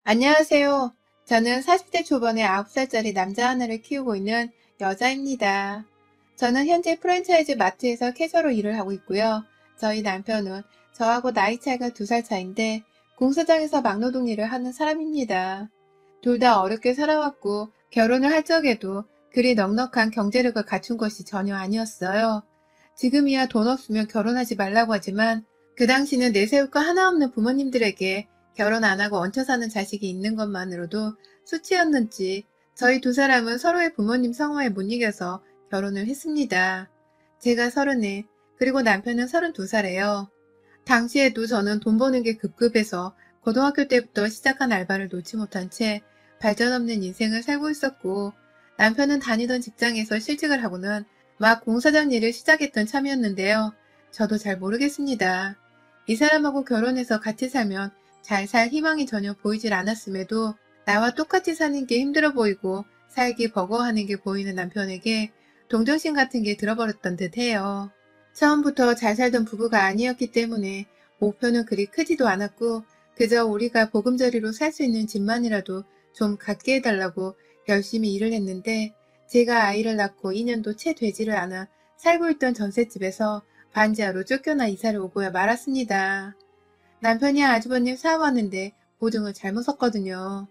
안녕하세요. 저는 40대 초반의 9살짜리 남자 하나를 키우고 있는 여자입니다. 저는 현재 프랜차이즈 마트에서 캐셔로 일을 하고 있고요. 저희 남편은 저하고 나이 차이가 2살 차인데 공사장에서 막노동 일을 하는 사람입니다. 둘 다 어렵게 살아왔고 결혼을 할 적에도 그리 넉넉한 경제력을 갖춘 것이 전혀 아니었어요. 지금이야 돈 없으면 결혼하지 말라고 하지만 그 당시는 내세울 거 하나 없는 부모님들에게 결혼 안 하고 얹혀 사는 자식이 있는 것만으로도 수치였는지 저희 두 사람은 서로의 부모님 성화에 못 이겨서 결혼을 했습니다. 제가 34, 그리고 남편은 32살이에요. 당시에도 저는 돈 버는 게 급급해서 고등학교 때부터 시작한 알바를 놓지 못한 채 발전 없는 인생을 살고 있었고, 남편은 다니던 직장에서 실직을 하고는 막 공사장 일을 시작했던 참이었는데요. 저도 잘 모르겠습니다. 이 사람하고 결혼해서 같이 살면 잘 살 희망이 전혀 보이질 않았음에도 나와 똑같이 사는 게 힘들어 보이고 살기 버거워하는 게 보이는 남편에게 동정심 같은 게 들어버렸던 듯 해요. 처음부터 잘 살던 부부가 아니었기 때문에 목표는 그리 크지도 않았고 그저 우리가 보금자리로 살 수 있는 집만이라도 좀 갖게 해달라고 열심히 일을 했는데, 제가 아이를 낳고 2년도 채 되지를 않아 살고 있던 전셋집에서 반지하로 쫓겨나 이사를 오고야 말았습니다. 남편이 아주버님 사와왔는데 보증을 잘못 썼거든요.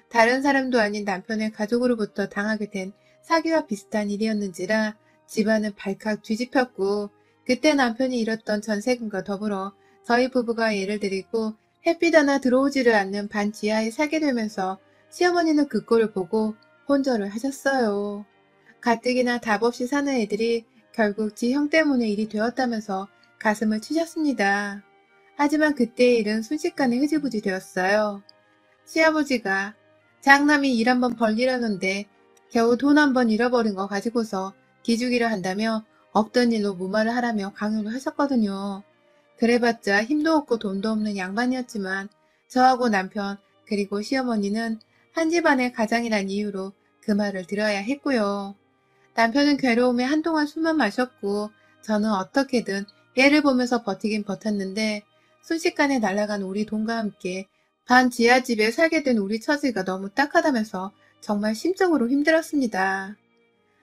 다른 사람도 아닌 남편의 가족으로부터 당하게 된 사기와 비슷한 일이었는지라 집안은 발칵 뒤집혔고, 그때 남편이 잃었던 전세금과 더불어 저희 부부가 예를 들이고 햇빛 하나 들어오지를 않는 반 지하에 살게 되면서 시어머니는 그 꼴을 보고 혼절을 하셨어요. 가뜩이나 답 없이 사는 애들이 결국 지 형 때문에 일이 되었다면서 가슴을 치셨습니다. 하지만 그때의 일은 순식간에 흐지부지 되었어요. 시아버지가 장남이 일 한번 벌리려는데 겨우 돈 한 번 잃어버린 거 가지고서 기죽이려 한다며 없던 일로 무마를 하라며 강요를 하셨거든요. 그래봤자 힘도 없고 돈도 없는 양반이었지만 저하고 남편 그리고 시어머니는 한 집안의 가장이란 이유로 그 말을 들어야 했고요. 남편은 괴로움에 한동안 숨만 마셨고 저는 어떻게든 애를 보면서 버티긴 버텼는데, 순식간에 날아간 우리 돈과 함께 반 지하집에 살게 된 우리 처지가 너무 딱하다면서 정말 심적으로 힘들었습니다.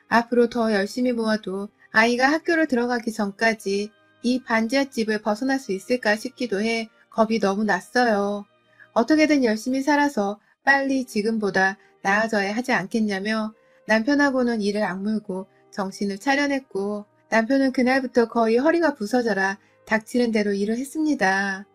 앞으로 더 열심히 모아도 아이가 학교를 들어가기 전까지 이 반지하집을 벗어날 수 있을까 싶기도 해 겁이 너무 났어요. 어떻게든 열심히 살아서 빨리 지금보다 나아져야 하지 않겠냐며 남편하고는 이를 악물고 정신을 차려냈고, 남편은 그날부터 거의 허리가 부서져라 닥치는 대로 일을 했습니다.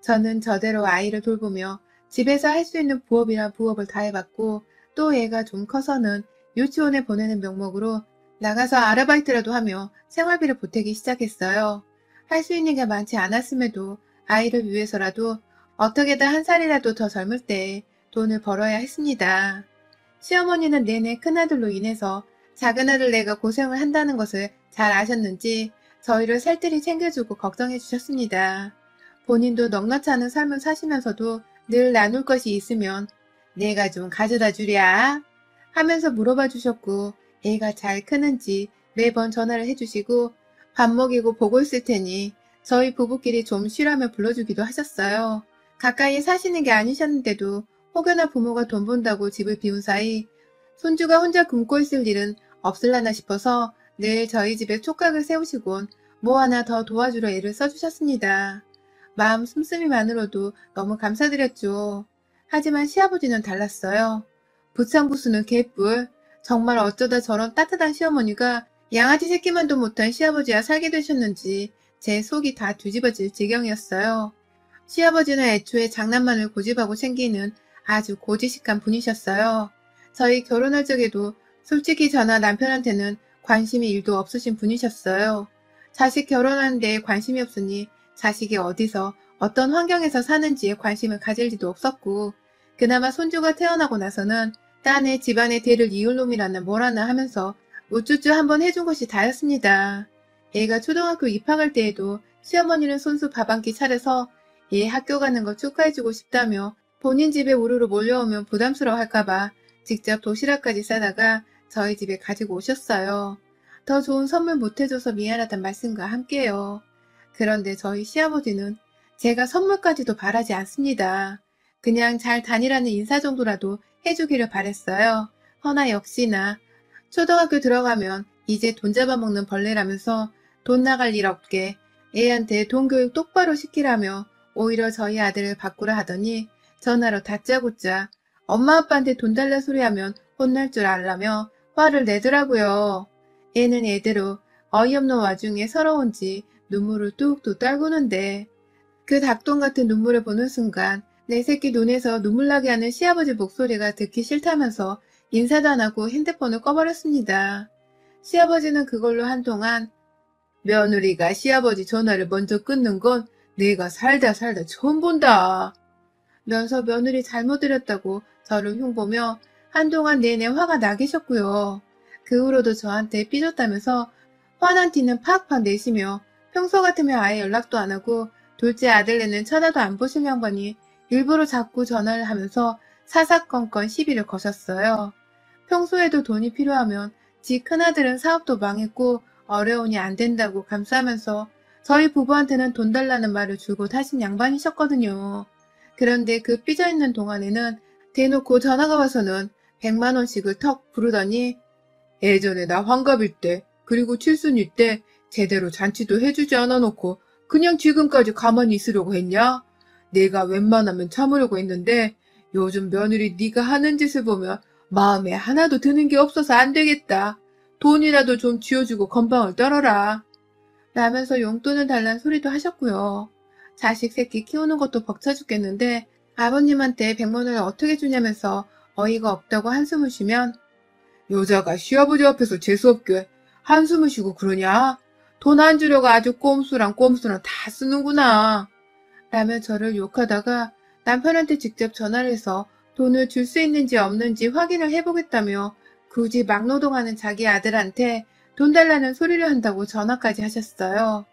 저는 저대로 아이를 돌보며 집에서 할 수 있는 부업이란 부업을 다 해봤고, 또 애가 좀 커서는 유치원에 보내는 명목으로 나가서 아르바이트라도 하며 생활비를 보태기 시작했어요. 할 수 있는 게 많지 않았음에도 아이를 위해서라도 어떻게든 한 살이라도 더 젊을 때 돈을 벌어야 했습니다. 시어머니는 내내 큰아들로 인해서 작은아들 내가 고생을 한다는 것을 잘 아셨는지 저희를 살뜰히 챙겨주고 걱정해 주셨습니다. 본인도 넉넉지 않은 삶을 사시면서도 늘 나눌 것이 있으면 내가 좀 가져다 주랴 하면서 물어봐 주셨고, 애가 잘 크는지 매번 전화를 해주시고 밥 먹이고 보고 있을 테니 저희 부부끼리 좀 쉬라며 불러주기도 하셨어요. 가까이 사시는 게 아니셨는데도 혹여나 부모가 돈 번다고 집을 비운 사이 손주가 혼자 굶고 있을 일은 없을라나 싶어서 늘 저희 집에 촉각을 세우시곤 뭐 하나 더 도와주려 애를 써주셨습니다. 마음 씀씀이만으로도 너무 감사드렸죠. 하지만 시아버지는 달랐어요. 부창부수는 개뿔. 정말 어쩌다 저런 따뜻한 시어머니가 양아치 새끼만도 못한 시아버지와 살게 되셨는지 제 속이 다 뒤집어질 지경이었어요. 시아버지는 애초에 장난만을 고집하고 챙기는 아주 고지식한 분이셨어요. 저희 결혼할 적에도 솔직히 저나 남편한테는 관심이 일도 없으신 분이셨어요. 자식 결혼하는 데에 관심이 없으니 자식이 어디서 어떤 환경에서 사는지에 관심을 가질 리도 없었고, 그나마 손주가 태어나고 나서는 딴에 집안의 대를 이을 놈이라나 뭐라나 하면서 우쭈쭈 한번 해준 것이 다였습니다. 애가 초등학교 입학할 때에도 시어머니는 손수 밥 한 끼 차려서 얘 학교 가는 거 축하해주고 싶다며 본인 집에 우르르 몰려오면 부담스러워 할까봐 직접 도시락까지 싸다가 저희 집에 가지고 오셨어요. 더 좋은 선물 못해줘서 미안하단 말씀과 함께요. 그런데 저희 시아버지는 제가 선물까지도 바라지 않습니다. 그냥 잘 다니라는 인사 정도라도 해주기를 바랬어요. 허나 역시나 초등학교 들어가면 이제 돈 잡아먹는 벌레라면서 돈 나갈 일 없게 애한테 돈 교육 똑바로 시키라며 오히려 저희 아들을 바꾸라 하더니 전화로 다짜고짜 엄마 아빠한테 돈 달라 소리하면 혼날 줄 알라며 화를 내더라고요. 애는 애대로 어이없는 와중에 서러운지 눈물을 뚝뚝 떨구는데 그 닭똥 같은 눈물을 보는 순간 내 새끼 눈에서 눈물 나게 하는 시아버지 목소리가 듣기 싫다면서 인사도 안 하고 핸드폰을 꺼버렸습니다. 시아버지는 그걸로 한동안 며느리가 시아버지 전화를 먼저 끊는 건 내가 살다 처음 본다 면서 며느리 잘못 드렸다고 저를 흉보며 한동안 내내 화가 나 계셨고요. 그 후로도 저한테 삐졌다면서 화난 티는 팍팍 내시며 평소 같으면 아예 연락도 안 하고 둘째 아들네는 쳐다도 안 보실 양반이 일부러 자꾸 전화를 하면서 사사건건 시비를 거셨어요. 평소에도 돈이 필요하면 지 큰아들은 사업도 망했고 어려우니 안 된다고 감싸면서 저희 부부한테는 돈 달라는 말을 줄곧 하신 양반이셨거든요. 그런데 그 삐져있는 동안에는 대놓고 전화가 와서는 100만 원씩을 턱 부르더니 예전에 나 환갑일 때 그리고 칠순이 때 제대로 잔치도 해주지 않아 놓고 그냥 지금까지 가만히 있으려고 했냐? 내가 웬만하면 참으려고 했는데 요즘 며느리 네가 하는 짓을 보면 마음에 하나도 드는 게 없어서 안 되겠다. 돈이라도 좀 쥐어주고 건방을 떨어라. 라면서 용돈을 달란 소리도 하셨고요. 자식 새끼 키우는 것도 벅차 죽겠는데 아버님한테 100만 원을 어떻게 주냐면서 어이가 없다고 한숨을 쉬면 여자가 시아버지 앞에서 재수없게 한숨을 쉬고 그러냐? 돈 안 주려고 아주 꼼수랑 다 쓰는구나. 라며 저를 욕하다가 남편한테 직접 전화를 해서 돈을 줄 수 있는지 없는지 확인을 해보겠다며 굳이 막노동하는 자기 아들한테 돈 달라는 소리를 한다고 전화까지 하셨어요.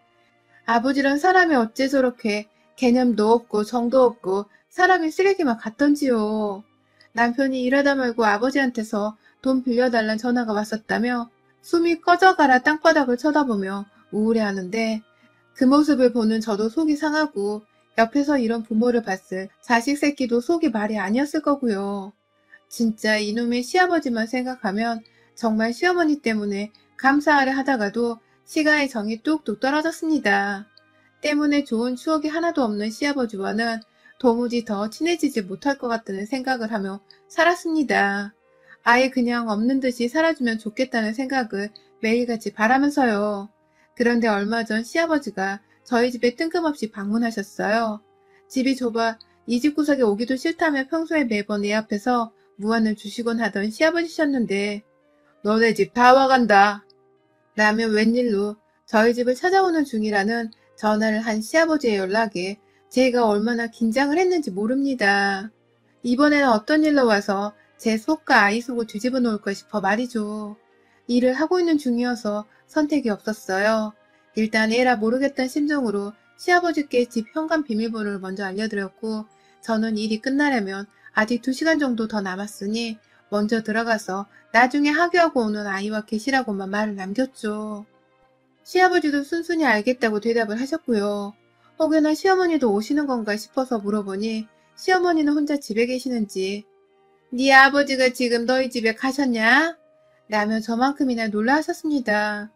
아버지란 사람이 어째 저렇게 개념도 없고 정도 없고 사람이 쓰레기만 같던지요. 남편이 일하다 말고 아버지한테서 돈 빌려달란 전화가 왔었다며 숨이 꺼져가라 땅바닥을 쳐다보며 우울해하는데 그 모습을 보는 저도 속이 상하고 옆에서 이런 부모를 봤을 자식 새끼도 속이 말이 아니었을 거고요. 진짜 이놈의 시아버지만 생각하면 정말 시어머니 때문에 감사하려 하다가도 시간의 정이 뚝뚝 떨어졌습니다. 때문에 좋은 추억이 하나도 없는 시아버지와는 도무지 더 친해지지 못할 것 같다는 생각을 하며 살았습니다. 아예 그냥 없는 듯이 살아주면 좋겠다는 생각을 매일같이 바라면서요. 그런데 얼마 전 시아버지가 저희 집에 뜬금없이 방문하셨어요. 집이 좁아 이 집 구석에 오기도 싫다며 평소에 매번 내 앞에서 무안을 주시곤 하던 시아버지셨는데 너네 집 다 와간다. 라며 웬일로 저희 집을 찾아오는 중이라는 전화를 한 시아버지의 연락에 제가 얼마나 긴장을 했는지 모릅니다. 이번에는 어떤 일로 와서 제 속과 아이 속을 뒤집어 놓을까 싶어 말이죠. 일을 하고 있는 중이어서 선택이 없었어요. 일단 에라 모르겠다는 심정으로 시아버지께 집 현관 비밀번호를 먼저 알려드렸고 저는 일이 끝나려면 아직 2시간 정도 더 남았으니 먼저 들어가서 나중에 하교하고 오는 아이와 계시라고만 말을 남겼죠. 시아버지도 순순히 알겠다고 대답을 하셨고요. 혹여나 시어머니도 오시는 건가 싶어서 물어보니 시어머니는 혼자 집에 계시는지 네 아버지가 지금 너희 집에 가셨냐? 라며 저만큼이나 놀라하셨습니다.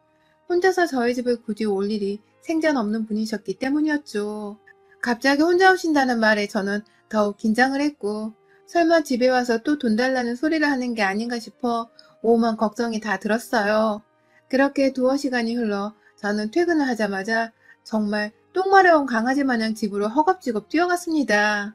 혼자서 저희 집을 굳이 올 일이 생전 없는 분이셨기 때문이었죠. 갑자기 혼자 오신다는 말에 저는 더욱 긴장을 했고 설마 집에 와서 또 돈 달라는 소리를 하는 게 아닌가 싶어 오만 걱정이 다 들었어요. 그렇게 두어 시간이 흘러 저는 퇴근을 하자마자 정말 똥 마려운 강아지 마냥 집으로 허겁지겁 뛰어갔습니다.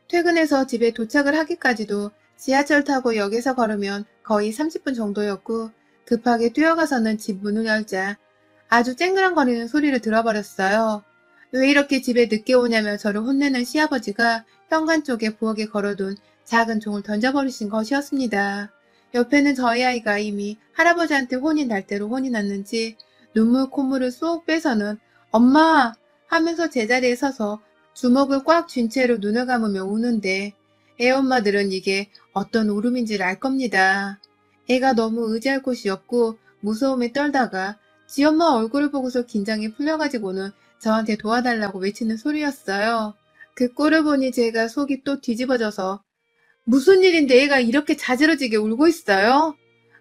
퇴근해서 집에 도착을 하기까지도 지하철 타고 역에서 걸으면 거의 30분 정도였고 급하게 뛰어가서는 집 문을 열자 아주 쨍그랑거리는 소리를 들어버렸어요. 왜 이렇게 집에 늦게 오냐며 저를 혼내는 시아버지가 현관 쪽에 부엌에 걸어둔 작은 종을 던져버리신 것이었습니다. 옆에는 저희 아이가 이미 할아버지한테 혼이 날 대로 혼이 났는지 눈물 콧물을 쏙 빼서는 엄마 하면서 제자리에 서서 주먹을 꽉 쥔 채로 눈을 감으며 우는데 애엄마들은 이게 어떤 울음인지를 알 겁니다. 애가 너무 의지할 곳이 없고 무서움에 떨다가 지 엄마 얼굴을 보고서 긴장이 풀려가지고는 저한테 도와달라고 외치는 소리였어요. 그 꼴을 보니 제가 속이 또 뒤집어져서 무슨 일인데 애가 이렇게 자지러지게 울고 있어요?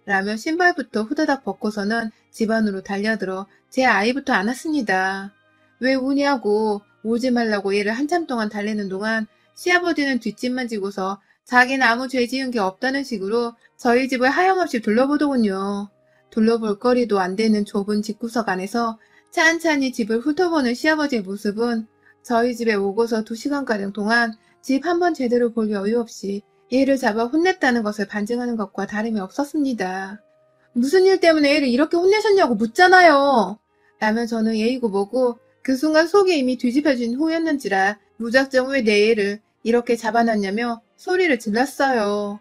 라며 신발부터 후다닥 벗고서는 집 안으로 달려들어 제 아이부터 안았습니다. 왜 우냐고 울지 말라고 얘를 한참 동안 달래는 동안 시아버지는 뒷짐만 지고서 자기는 아무 죄 지은 게 없다는 식으로 저희 집을 하염없이 둘러보더군요. 둘러볼 거리도 안 되는 좁은 집구석 안에서 찬찬히 집을 훑어보는 시아버지의 모습은 저희 집에 오고서 2시간가량 동안 집 한 번 제대로 볼 여유 없이 얘를 잡아 혼냈다는 것을 반증하는 것과 다름이 없었습니다. 무슨 일 때문에 얘를 이렇게 혼내셨냐고 묻잖아요. 라며 저는 예이고 뭐고 그 순간 속이 이미 뒤집혀진 후였는지라 무작정 왜 내 애를 이렇게 잡아놨냐며 소리를 질렀어요.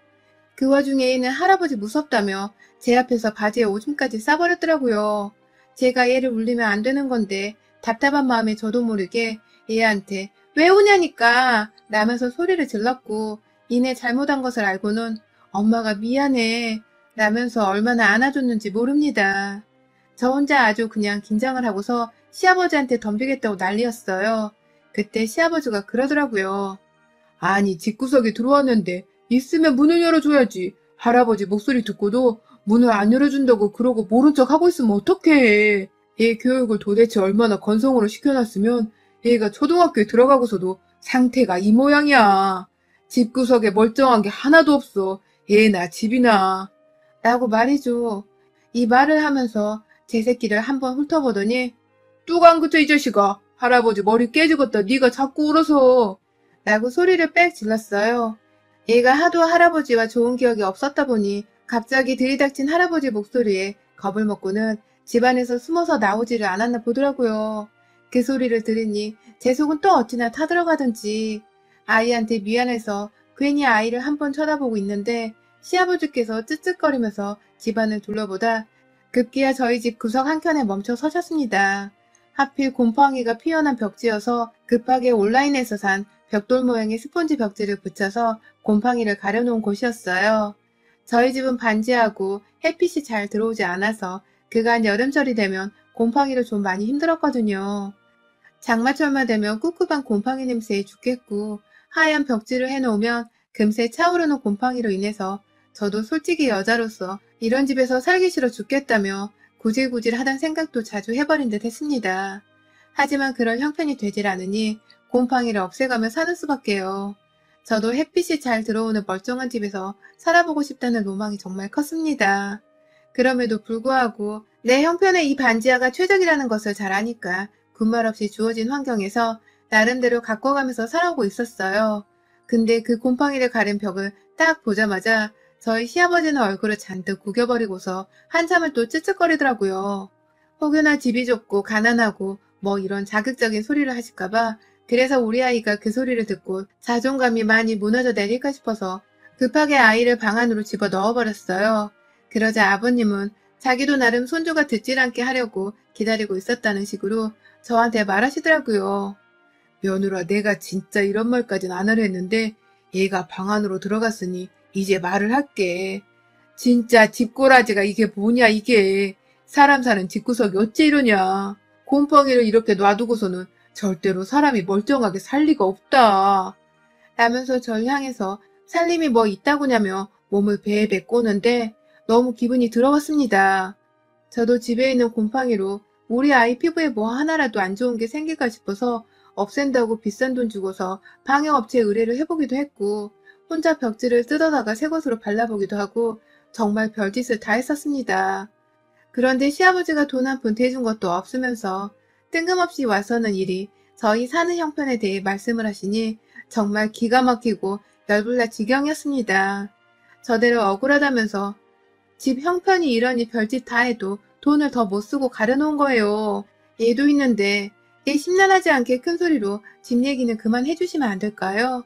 그 와중에 얘는 할아버지 무섭다며 제 앞에서 바지에 오줌까지 싸버렸더라고요. 제가 얘를 울리면 안 되는 건데 답답한 마음에 저도 모르게 얘한테 왜 우냐니까 라면서 소리를 질렀고 니네 잘못한 것을 알고는 엄마가 미안해 라면서 얼마나 안아줬는지 모릅니다. 저 혼자 아주 그냥 긴장을 하고서 시아버지한테 덤비겠다고 난리였어요. 그때 시아버지가 그러더라고요. 아니 집구석에 들어왔는데 있으면 문을 열어줘야지. 할아버지 목소리 듣고도 문을 안 열어준다고 그러고 모른 척 하고 있으면 어떡해. 얘 교육을 도대체 얼마나 건성으로 시켜놨으면 얘가 초등학교에 들어가고서도 상태가 이 모양이야. 집구석에 멀쩡한 게 하나도 없어. 얘나 집이나. 라고 말이죠. 이 말을 하면서 제 새끼를 한번 훑어보더니 뚝 안 그쳐 이 자식아. 할아버지 머리 깨지겠다. 네가 자꾸 울어서. 라고 소리를 빽 질렀어요. 얘가 하도 할아버지와 좋은 기억이 없었다 보니 갑자기 들이닥친 할아버지 목소리에 겁을 먹고는 집안에서 숨어서 나오지를 않았나 보더라고요. 그 소리를 들으니 제 속은 또 어찌나 타들어가든지 아이한테 미안해서 괜히 아이를 한번 쳐다보고 있는데 시아버지께서 쯧쯧거리면서 집안을 둘러보다 급기야 저희 집 구석 한켠에 멈춰 서셨습니다. 하필 곰팡이가 피어난 벽지여서 급하게 온라인에서 산 벽돌 모양의 스폰지 벽지를 붙여서 곰팡이를 가려놓은 곳이었어요. 저희 집은 반지하고 햇빛이 잘 들어오지 않아서 그간 여름철이 되면 곰팡이를 좀 많이 힘들었거든요. 장마철만 되면 꿉꿉한 곰팡이 냄새에 죽겠고 하얀 벽지를 해놓으면 금세 차오르는 곰팡이로 인해서 저도 솔직히 여자로서 이런 집에서 살기 싫어 죽겠다며 구질구질하단 생각도 자주 해버린 듯 했습니다. 하지만 그럴 형편이 되질 않으니 곰팡이를 없애가며 사는 수밖에요. 저도 햇빛이 잘 들어오는 멀쩡한 집에서 살아보고 싶다는 로망이 정말 컸습니다. 그럼에도 불구하고 내 형편에 이 반지하가 최적이라는 것을 잘 아니까 군말 없이 주어진 환경에서 나름대로 가꿔가면서 살아오고 있었어요. 근데 그 곰팡이를 가린 벽을 딱 보자마자 저희 시아버지는 얼굴을 잔뜩 구겨버리고서 한참을 또 쯧쯧거리더라고요. 혹여나 집이 좁고 가난하고 뭐 이런 자극적인 소리를 하실까봐 그래서 우리 아이가 그 소리를 듣고 자존감이 많이 무너져 내릴까 싶어서 급하게 아이를 방 안으로 집어 넣어버렸어요. 그러자 아버님은 자기도 나름 손주가 듣질 않게 하려고 기다리고 있었다는 식으로 저한테 말하시더라고요. 며느라 내가 진짜 이런 말까진 안 하려 했는데 얘가 방 안으로 들어갔으니 이제 말을 할게. 진짜 집꼬라지가 이게 뭐냐 이게. 사람 사는 집구석이 어째 이러냐. 곰팡이를 이렇게 놔두고서는 절대로 사람이 멀쩡하게 살 리가 없다. 라면서 절 향해서 살림이 뭐 있다고냐며 몸을 베베 꼬는데 너무 기분이 더러웠습니다. 저도 집에 있는 곰팡이로 우리 아이 피부에 뭐 하나라도 안 좋은 게 생길까 싶어서 없앤다고 비싼 돈 주고서 방역업체에 의뢰를 해보기도 했고 혼자 벽지를 뜯어다가 새 것으로 발라보기도 하고 정말 별짓을 다 했었습니다. 그런데 시아버지가 돈 한 푼 대준 것도 없으면서 뜬금없이 와서는 일이 저희 사는 형편에 대해 말씀을 하시니 정말 기가 막히고 열불날 지경이었습니다. 저대로 억울하다면서 집 형편이 이러니 별짓 다 해도 돈을 더 못 쓰고 가려놓은 거예요. 얘도 있는데 얘 심란하지 않게 큰 소리로 집 얘기는 그만 해주시면 안 될까요?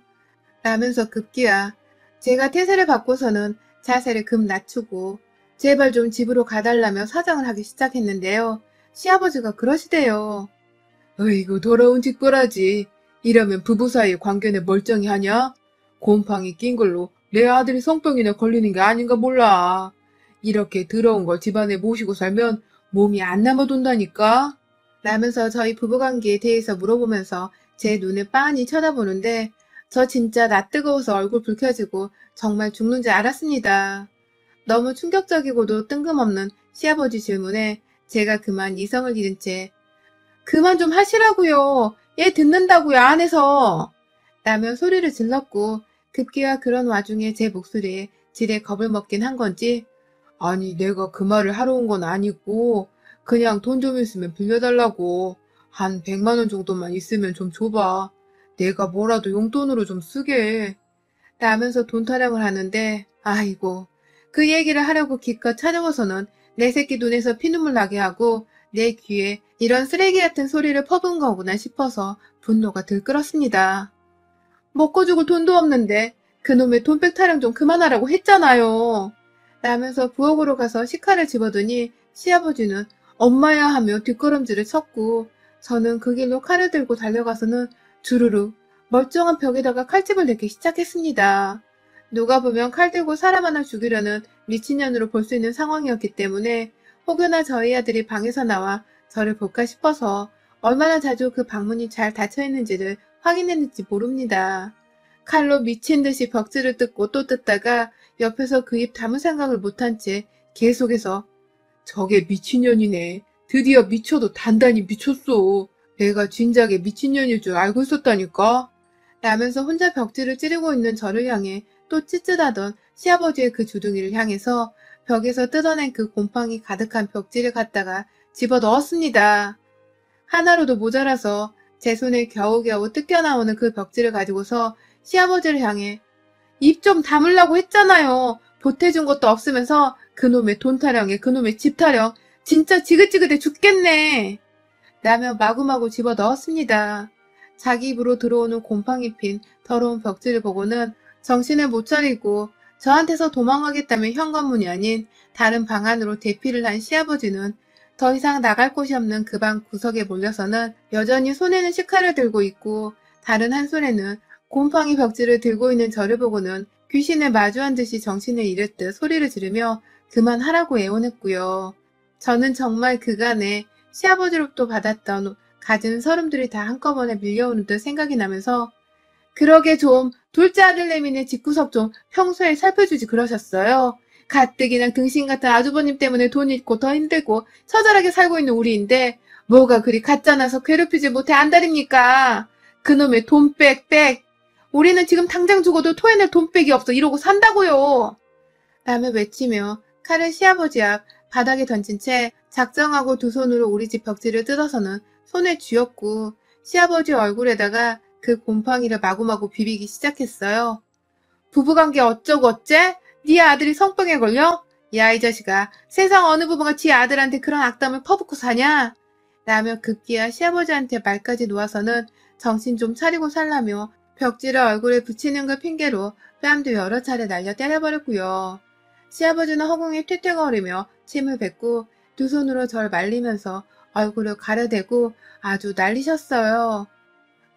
라면서 급기야 제가 태세를 받고서는 자세를 급 낮추고 제발 좀 집으로 가달라며 사정을 하기 시작했는데요. 시아버지가 그러시대요. 어이구 더러운 짓거라지. 이러면 부부 사이의 관계는 멀쩡히 하냐? 곰팡이 낀 걸로 내 아들이 성병이나 걸리는 게 아닌가 몰라. 이렇게 더러운 걸 집안에 모시고 살면 몸이 안 남아돈다니까? 라면서 저희 부부관계에 대해서 물어보면서 제 눈을 빤히 쳐다보는데 저 진짜 낯 뜨거워서 얼굴 붉혀지고 정말 죽는 줄 알았습니다. 너무 충격적이고도 뜬금없는 시아버지 질문에 제가 그만 이성을 잃은 채 그만 좀 하시라고요. 얘 듣는다고요, 안에서. 라며 소리를 질렀고 급기야 그런 와중에 제 목소리에 지레 겁을 먹긴 한 건지 아니 내가 그 말을 하러 온 건 아니고 그냥 돈 좀 있으면 빌려달라고 한 100만 원 정도만 있으면 좀 줘봐. 내가 뭐라도 용돈으로 좀 쓰게. 라면서 돈 타령을 하는데 아이고 그 얘기를 하려고 기껏 찾아와서는 내 새끼 눈에서 피눈물 나게 하고 내 귀에 이런 쓰레기 같은 소리를 퍼부은 거구나 싶어서 분노가 들끓었습니다. 먹고 죽을 돈도 없는데 그놈의 돈백 타령 좀 그만하라고 했잖아요. 라면서 부엌으로 가서 식칼을 집어드니 시아버지는 엄마야 하며 뒷걸음질을 쳤고 저는 그 길로 칼을 들고 달려가서는 주르르 멀쩡한 벽에다가 칼집을 내기 시작했습니다. 누가 보면 칼 들고 사람 하나 죽이려는 미친년으로 볼 수 있는 상황이었기 때문에 혹여나 저희 아들이 방에서 나와 저를 볼까 싶어서 얼마나 자주 그 방문이 잘 닫혀있는지를 확인했는지 모릅니다. 칼로 미친 듯이 벽지를 뜯고 또 뜯다가 옆에서 그 입 다물 생각을 못한 채 계속해서 저게 미친년이네. 드디어 미쳐도 단단히 미쳤어. 내가 진작에 미친년일 줄 알고 있었다니까. 라면서 혼자 벽지를 찌르고 있는 저를 향해 또 찌릿하던 시아버지의 그 주둥이를 향해서 벽에서 뜯어낸 그 곰팡이 가득한 벽지를 갖다가 집어 넣었습니다. 하나로도 모자라서 제 손에 겨우겨우 뜯겨나오는 그 벽지를 가지고서 시아버지를 향해 입 좀 다물라고 했잖아요. 보태준 것도 없으면서 그놈의 돈 타령에 그놈의 집 타령 진짜 지긋지긋해 죽겠네. 라며 마구마구 집어 넣었습니다. 자기 입으로 들어오는 곰팡이 핀 더러운 벽지를 보고는 정신을 못 차리고 저한테서 도망가겠다며 현관문이 아닌 다른 방 안으로 대피를 한 시아버지는 더 이상 나갈 곳이 없는 그 방 구석에 몰려서는 여전히 손에는 식칼을 들고 있고 다른 한 손에는 곰팡이 벽지를 들고 있는 저를 보고는 귀신을 마주한 듯이 정신을 잃을 듯 소리를 지르며 그만하라고 애원했고요. 저는 정말 그간에 시아버지로부터 받았던 갖은 서름들이 다 한꺼번에 밀려오는 듯 생각이 나면서 그러게 좀 둘째 아들내미네 집구석 좀 평소에 살펴주지 그러셨어요. 가뜩이나 등신 같은 아주버님 때문에 돈 잃고 더 힘들고 처절하게 살고 있는 우리인데 뭐가 그리 가짜나서 괴롭히지 못해 안달입니까? 그놈의 돈백. 우리는 지금 당장 죽어도 토해낼 돈백이 없어 이러고 산다고요. 라며 외치며 칼을 시아버지 앞 바닥에 던진 채 작정하고 두 손으로 우리 집 벽지를 뜯어서는 손에 쥐었고 시아버지 얼굴에다가 그 곰팡이를 마구마구 비비기 시작했어요. 부부관계 어쩌고 어째? 네 아들이 성병에 걸려? 야 이 자식아 세상 어느 부부가 지 아들한테 그런 악담을 퍼붓고 사냐? 라며 급기야 시아버지한테 말까지 놓아서는 정신 좀 차리고 살라며 벽지를 얼굴에 붙이는 걸 핑계로 뺨도 여러 차례 날려 때려버렸고요. 시아버지는 허공에 퇴퇴거리며 침을 뱉고 두 손으로 절 말리면서 얼굴을 가려대고 아주 난리셨어요.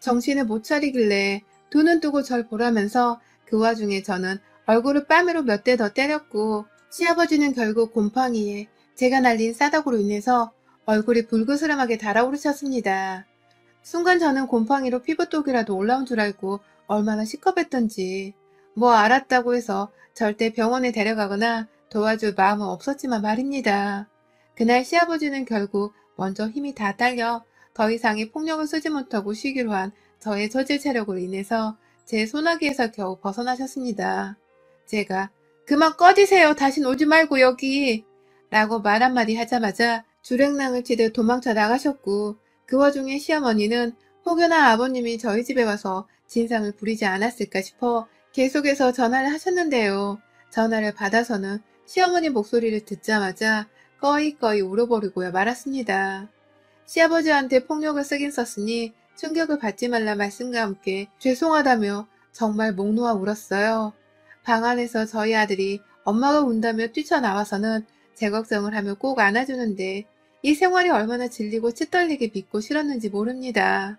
정신을 못 차리길래 두 눈 뜨고 절 보라면서 그 와중에 저는 얼굴을 뺨으로 몇 대 더 때렸고 시아버지는 결국 곰팡이에 제가 날린 싸닥으로 인해서 얼굴이 불그스름하게 달아오르셨습니다. 순간 저는 곰팡이로 피부독이라도 올라온 줄 알고 얼마나 시겁했던지 뭐 알았다고 해서 절대 병원에 데려가거나 도와줄 마음은 없었지만 말입니다. 그날 시아버지는 결국 먼저 힘이 다 딸려 더 이상의 폭력을 쓰지 못하고 쉬기로 한 저의 저질 체력으로 인해서 제 소나기에서 겨우 벗어나셨습니다. 제가 그만 꺼지세요. 다신 오지 말고 여기 라고 말 한마디 하자마자 주랭랑을 치듯 도망쳐 나가셨고 그 와중에 시어머니는 혹여나 아버님이 저희 집에 와서 진상을 부리지 않았을까 싶어 계속해서 전화를 하셨는데요. 전화를 받아서는 시어머니 목소리를 듣자마자 꺼이꺼이 울어버리고야 말았습니다. 시아버지한테 폭력을 쓰긴 썼으니 충격을 받지 말라 말씀과 함께 죄송하다며 정말 목 놓아 울었어요. 방 안에서 저희 아들이 엄마가 운다며 뛰쳐나와서는 제 걱정을 하며 꼭 안아주는데 이 생활이 얼마나 질리고 치떨리게 믿고 싫었는지 모릅니다.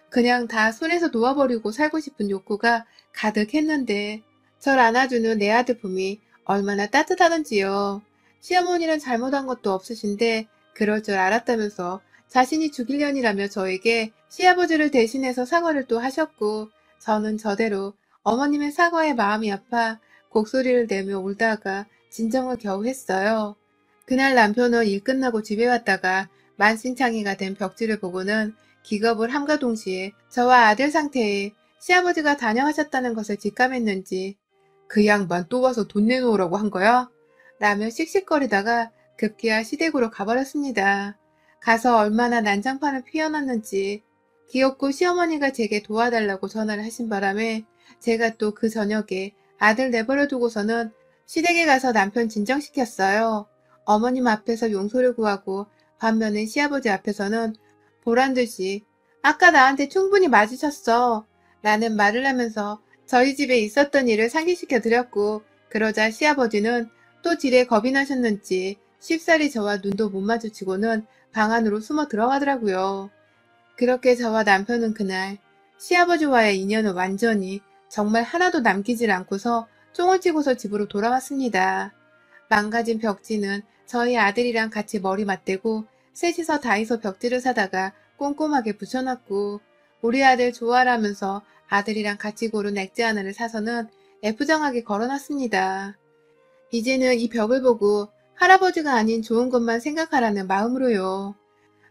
그냥 다 손에서 놓아버리고 살고 싶은 욕구가 가득했는데 절 안아주는 내 아들 품이 얼마나 따뜻하던지요. 시어머니는 잘못한 것도 없으신데 그럴 줄 알았다면서 자신이 죽일년이라며 저에게 시아버지를 대신해서 사과를 또 하셨고, 저는 저대로 어머님의 사과에 마음이 아파 곡소리를 내며 울다가 진정을 겨우 했어요. 그날 남편은 일 끝나고 집에 왔다가 만신창이가 된 벽지를 보고는 기겁을 함과 동시에 저와 아들 상태에 시아버지가 다녀가셨다는 것을 직감했는지 그 양반 또 와서 돈 내놓으라고 한 거야? 라며 씩씩거리다가 급기야 시댁으로 가버렸습니다. 가서 얼마나 난장판을 피워놨는지 귀엽고 시어머니가 제게 도와달라고 전화를 하신 바람에 제가 또 그 저녁에 아들 내버려 두고서는 시댁에 가서 남편 진정시켰어요. 어머님 앞에서 용서를 구하고 반면에 시아버지 앞에서는 보란듯이 아까 나한테 충분히 맞으셨어 라는 말을 하면서 저희 집에 있었던 일을 상기시켜 드렸고, 그러자 시아버지는 또 지레 겁이 나셨는지 쉽사리 저와 눈도 못 마주치고는 방 안으로 숨어 들어가더라고요. 그렇게 저와 남편은 그날 시아버지와의 인연을 완전히 정말 하나도 남기질 않고서 쫑을 치고서 집으로 돌아왔습니다. 망가진 벽지는 저희 아들이랑 같이 머리 맞대고 셋이서 다이소 벽지를 사다가 꼼꼼하게 붙여놨고, 우리 아들 좋아라면서 아들이랑 같이 고른 액자 하나를 사서는 애프장하게 걸어놨습니다. 이제는 이 벽을 보고 할아버지가 아닌 좋은 것만 생각하라는 마음으로요.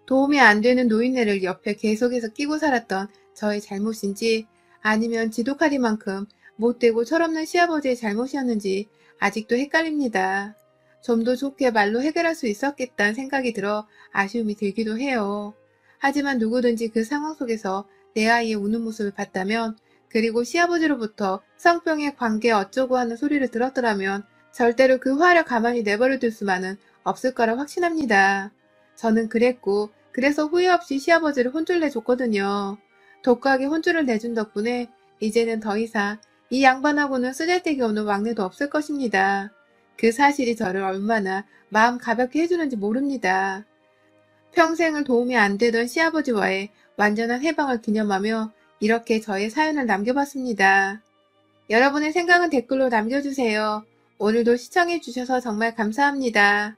도움이 안 되는 노인네를 옆에 계속해서 끼고 살았던 저의 잘못인지 아니면 지독하리만큼 못되고 철없는 시아버지의 잘못이었는지 아직도 헷갈립니다. 좀 더 좋게 말로 해결할 수 있었겠다는 생각이 들어 아쉬움이 들기도 해요. 하지만 누구든지 그 상황 속에서 내 아이의 우는 모습을 봤다면, 그리고 시아버지로부터 성병의 관계 어쩌고 하는 소리를 들었더라면 절대로 그 화를 가만히 내버려 둘 수만은 없을 거라 확신합니다. 저는 그랬고, 그래서 후회 없이 시아버지를 혼쭐 내줬거든요. 독하게 혼쭐을 내준 덕분에 이제는 더 이상 이 양반하고는 쓰잘데기 없는 왕래도 없을 것입니다. 그 사실이 저를 얼마나 마음 가볍게 해주는지 모릅니다. 평생을 도움이 안 되던 시아버지와의 완전한 해방을 기념하며 이렇게 저의 사연을 남겨봤습니다. 여러분의 생각은 댓글로 남겨주세요. 오늘도 시청해주셔서 정말 감사합니다.